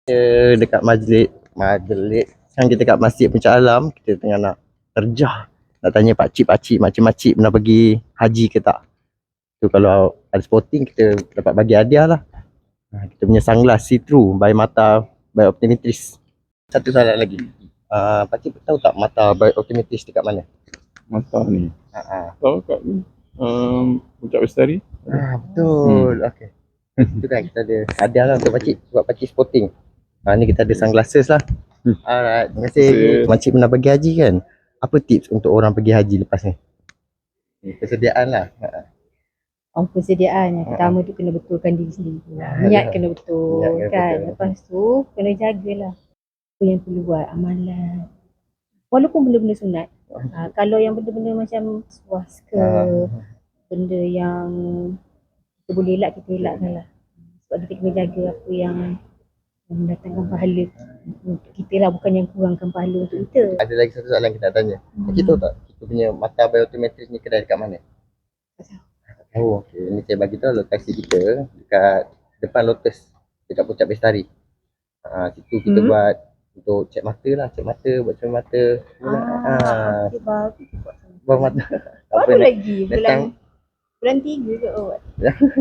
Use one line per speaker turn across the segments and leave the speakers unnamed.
Dekat majlis sekarang kita kat Masjid Puncak Alam. Kita tengah nak terjah, nak tanya pakcik-pakcik, makcik-makcik pernah pergi haji ke tak. Tu kalau ada sporting kita dapat bagi hadiah lah. Kita punya sunglass see through by Mata by Optometrist. Satu soalan lagi, pakcik tahu tak Mata by Optometrist dekat mana?
Mata ni tahu kat ni Puncak Bestari.
Betul. Okey. Itu kan kita ada hadiah lah untuk pakcik sebab pakcik sporting. Ni kita ada sunglasses lah. Alright, terima kasih. Makcik pernah pergi haji kan? Apa tips untuk orang pergi haji lepas ni? Persediaan lah.
Persediaan yang pertama tu kena betulkan diri sendiri. Niat kena betul kan. Lepas tu kena jagalah apa yang perlu buat, amalan. Walaupun benda-benda sunat. Kalau yang benda-benda macam puas ke, benda yang kita boleh elak, kita elakkan lah. Sebab kita kena jaga apa yang mendatangkan pahala untuk kita lah, bukan yang kurangkan pahala untuk kita.
Ada lagi satu soalan kita nak tanya. Kita tahu tak kita punya Mata by Optometrist ni kedai dekat mana? Okey, ni saya bagi tahu lokasi kita dekat depan Lotus dekat Puncak Bestari. Situ kita buat untuk cek mata lah, buat cermin mata.
Okay,
Buat mata.
baru lagi bulan 3 ke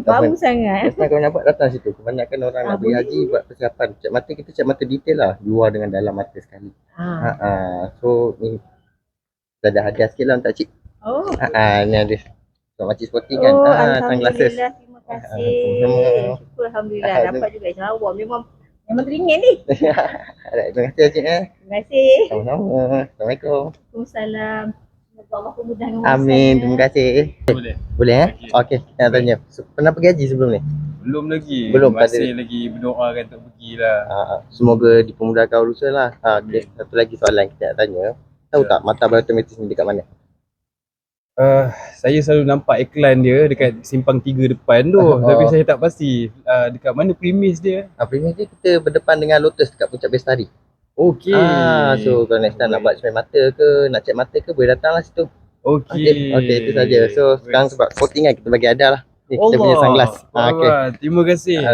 baru sangat.
Kau nak buat datang situ. Kebanyakan orang nak pergi haji buat persiapan. Cek mata kita cek mata detail lah, luar dengan dalam mata sekali. So ni kita ada hadiah sikit lah untuk cik. Ni ada untuk makcik sporting kan. Sunglasses.
Alhamdulillah, terima kasih. Alhamdulillah dapat juga insya-Allah. Memang teringin ni.
Terima kasih cik.
Terima kasih.
Sama-sama. Assalamualaikum.
Waalaikumsalam. Semoga Allah memudahkan.
Amin. Terima kasih. Boleh Okey, kita nak tanya. Pernah pergi haji sebelum ni?
Belum lagi.
Masih
lagi berdoakan untuk pergilah.
Semoga dipermudahkan urusan lah. Okay. Satu lagi soalan kita nak tanya. Tahu tak Mata by Optometrist ni dekat mana?
Saya selalu nampak iklan dia dekat simpang 3 depan tu. Tapi saya tak pasti dekat mana premis dia.
Premis dia kita berdepan dengan Lotus dekat Puncak Bestari.
Okey.
So kalau next time nak buat cermin mata ke, nak cek mata ke, boleh datang lah situ.
Okey.
Okey, itu saja. So sekarang sebab sporting kan kita bagi hadiah lah. Ni kita punya sunglass.
Terima kasih.